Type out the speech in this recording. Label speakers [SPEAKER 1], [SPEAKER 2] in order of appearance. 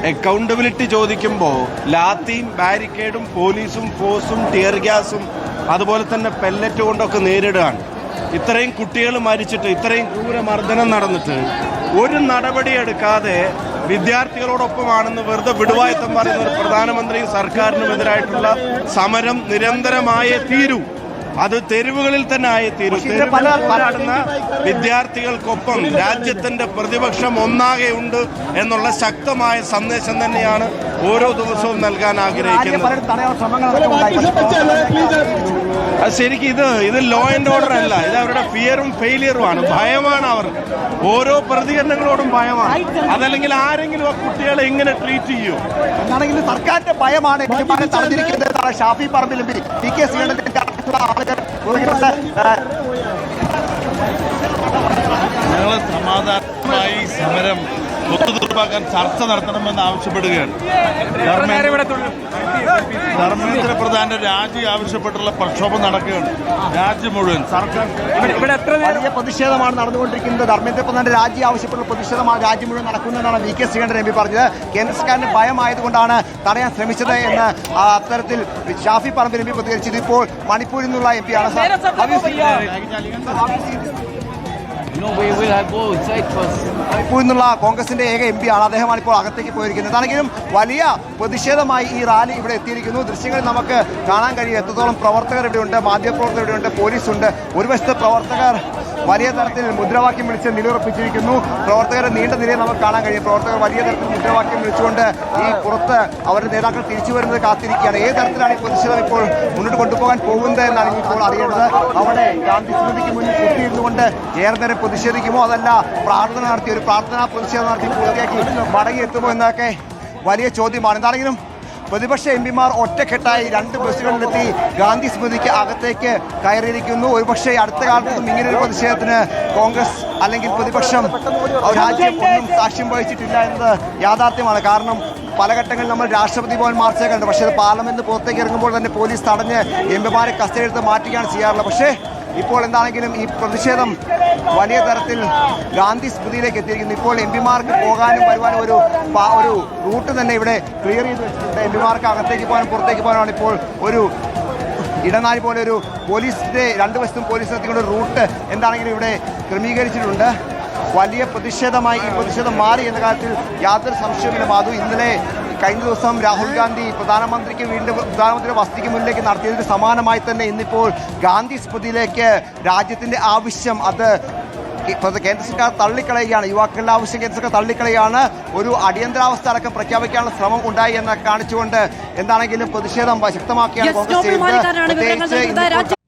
[SPEAKER 1] Accountability ചോദിക്കുമ്പോൾ ലാത്തിയും ബാരിക്കേഡും പോലീസും ഫോഴ്സും ടിയർ ഗ്യാസും അതുപോലെ തന്നെ പെല്ലറ്റ് കൊണ്ടൊക്കെ നേരിടുകയാണ്. ഇത്രയും കുട്ടികൾ മരിച്ചിട്ട്, ഇത്രയും ക്രൂരമർദ്ദനം നടന്നിട്ട് ഒരു നടപടി എടുക്കാതെ വിദ്യാർത്ഥികളോടൊപ്പമാണെന്ന് വെറുതെ വിടുവായത്തം പറയുന്ന ഒരു പ്രധാനമന്ത്രിയും സർക്കാരിനുമെതിരായിട്ടുള്ള സമരം നിരന്തരമായേ തീരൂ. അത് തെരുവുകളിൽ തന്നെ ആയേ തീരൂ. തെരുവുകളിൽ വിദ്യാർത്ഥികൾക്കൊപ്പം രാജ്യത്തിന്റെ പ്രതിപക്ഷം ഒന്നാകെ ഉണ്ട് എന്നുള്ള ശക്തമായ സന്ദേശം തന്നെയാണ് ഓരോ ദിവസവും നൽകാൻ ആഗ്രഹിക്കുന്നത്. ശരിക്കും ഇത് ലോ ആൻഡ് ഓർഡർ അല്ല, ഇത് അവരുടെ ഫിയറും ഫെയിലിയറുമാണ്. ഭയമാണ് അവർക്ക്. ഓരോ പ്രതികരണങ്ങളോടും ഭയമാണ്. അതല്ലെങ്കിൽ ആരെങ്കിലും ആ കുട്ടികളെ ഇങ്ങനെ ട്രീറ്റ് ചെയ്യൂ
[SPEAKER 2] എന്നാണെങ്കിൽ സർക്കാരിന്റെ ഭയമാണ് തടഞ്ഞിരിക്കുന്നത്. ഷാഫി പറമ്പിൽ PK
[SPEAKER 3] ഞങ്ങൾ സമാധാനമായി സമരം ഒത്തുതീർപ്പാക്കാൻ ചർച്ച നടത്തണമെന്ന് ആവശ്യപ്പെടുകയാണ്. ധർമ്മേന്ദ്ര പ്രധാന്റെ രാജി ആവശ്യപ്പെട്ടുള്ള പ്രക്ഷോഭം നടക്കുകയാണ് രാജ്യം മുഴുവൻ. സർക്കാർ
[SPEAKER 2] വലിയ പ്രതിഷേധമാണ് നടന്നുകൊണ്ടിരിക്കുന്നത്. ധർമ്മേന്ദ്ര പ്രധാന്റെ രാജി ആവശ്യപ്പെട്ടുള്ള പ്രതിഷേധമാണ് രാജ്യം മുഴുവൻ നടക്കുന്നതെന്നാണ് VK ശ്രീകണ്ഠൻ MP പറഞ്ഞത്. കേന്ദ്ര സർക്കാരിന് ഭയമായതുകൊണ്ടാണ് തടയാൻ ശ്രമിച്ചത് എന്ന് അത്തരത്തിൽ ഷാഫി പറമ്പിൽ MP പ്രതികരിച്ചത്. ഇപ്പോൾ മണിപ്പൂരിൽ നിന്നുള്ള MP ആണ്. മണിപ്പൂരിൽ നിന്നുള്ള കോൺഗ്രസിന്റെ ഏക MP ആണ്. അദ്ദേഹമാണ് ഇപ്പോൾ അകത്തേക്ക് പോയിരിക്കുന്നത്. അതാണെങ്കിലും വലിയ പ്രതിഷേധമായി ഈ റാലി ഇവിടെ എത്തിയിരിക്കുന്നു. ദൃശ്യങ്ങളിൽ നമുക്ക് കാണാൻ കഴിയും എത്രത്തോളം പ്രവർത്തകർ ഇവിടെയുണ്ട്, മാധ്യമപ്രവർത്തകർ ഇവിടെയുണ്ട്, പോലീസുണ്ട്. ഒരു വശത്ത് പ്രവർത്തകർ വലിയ തരത്തിൽ മുദ്രാവാക്യം വിളിച്ച് നിലയുറപ്പിച്ചിരിക്കുന്നു. പ്രവർത്തകരുടെ നീണ്ട നിലയിൽ നമുക്ക് കാണാൻ കഴിയും. പ്രവർത്തകർ വലിയ തരത്തിൽ മുദ്രാവാക്യം വിളിച്ചുകൊണ്ട് ഈ പുറത്ത് അവരുടെ നേതാക്കൾ തിരിച്ചു വരുന്നത് കാത്തിരിക്കുകയാണ്. ഏത് തരത്തിലാണ് ഈ പ്രതിഷേധം ഇപ്പോൾ മുന്നോട്ട് കൊണ്ടുപോകാൻ പോകുന്നത് എന്നാണ് ഇപ്പോൾ അറിയേണ്ടത്. അവിടെ ഗാന്ധി സ്മൃതിക്ക് മുന്നിൽ കുത്തിയിരുന്നുകൊണ്ട് ഏറെ നേരം പ്രതിഷേധിക്കുമോ, അതല്ല പ്രാർത്ഥന നടത്തി ഒരു പ്രാർത്ഥനാ പ്രതിഷേധം നടത്തി പൂർത്തിയാക്കി മടങ്ങിയെത്തുമോ എന്നൊക്കെ വലിയ ചോദ്യമാണ്. എന്താണെങ്കിലും പ്രതിപക്ഷ MPമാർ ഒറ്റക്കെട്ടായി 2 ബസ്സുകളിലെത്തി ഗാന്ധി സ്മൃതിക്ക് അകത്തേക്ക് കയറിയിരിക്കുന്നു. ഒരുപക്ഷെ അടുത്ത കാലത്തും ഇങ്ങനൊരു പ്രതിഷേധത്തിന് കോൺഗ്രസ് അല്ലെങ്കിൽ പ്രതിപക്ഷം രാജ്യം ഒന്നും സാക്ഷ്യം വഹിച്ചിട്ടില്ല എന്നത് യാഥാർത്ഥ്യമാണ്. കാരണം പല ഘട്ടങ്ങളിൽ നമ്മൾ രാഷ്ട്രപതി ഭവൻ മാർച്ച് കണ്ടു. പക്ഷേ അത് പാർലമെന്റ് പുറത്തേക്ക് ഇറങ്ങുമ്പോൾ തന്നെ പോലീസ് തടഞ്ഞ് MPമാരെ കസ്റ്റഡിയെടുത്ത് മാറ്റുകയാണ് ചെയ്യാറുള്ളത്. പക്ഷേ ഇപ്പോൾ എന്താണെങ്കിലും ഈ പ്രതിഷേധം വലിയ തരത്തിൽ ഗാന്ധി സ്മൃതിയിലേക്ക് എത്തിയിരിക്കുന്നു. ഇപ്പോൾ MPമാർക്ക് പോകാനും വരുവാനും ഒരു റൂട്ട് തന്നെ ഇവിടെ ക്ലിയർ ചെയ്ത് വെച്ചിട്ടുണ്ട്. MPമാർക്ക് അകത്തേക്ക് പോകാനും പുറത്തേക്ക് പോകാനാണ് ഇപ്പോൾ ഒരു ഇടനാഴി പോലെ ഒരു പോലീസിന്റെ 2 വശത്തും പോലീസ് എത്തിക്കൊണ്ട് ഒരു റൂട്ട് എന്താണെങ്കിലും ഇവിടെ ക്രമീകരിച്ചിട്ടുണ്ട്. വലിയ പ്രതിഷേധമായി ഈ പ്രതിഷേധം മാറി എന്ന കാര്യത്തിൽ യാതൊരു സംശയമില്ല മാധു. ഇന്നലെ കഴിഞ്ഞ ദിവസം രാഹുൽ ഗാന്ധി പ്രധാനമന്ത്രിയുടെ വസതിക്ക് മുന്നിലേക്ക് നടത്തിയതിന് സമാനമായി തന്നെ ഇന്നിപ്പോൾ ഗാന്ധി സ്മൃതിയിലേക്ക് രാജ്യത്തിന്റെ ആവശ്യം അത് കേന്ദ്ര സർക്കാർ തള്ളിക്കളയുകയാണ്. യുവാക്കളുടെ ആവശ്യം കേന്ദ്ര സർക്കാർ തള്ളിക്കളയാണ്. ഒരു അടിയന്തരാവസ്ഥ അടക്കം പ്രഖ്യാപിക്കാനുള്ള ശ്രമം ഉണ്ടായി എന്ന് കാണിച്ചുകൊണ്ട് എന്താണെങ്കിലും പ്രതിഷേധം ശക്തമാക്കിയാണ് കോൺഗ്രസ് ചെയ്യുന്നത്.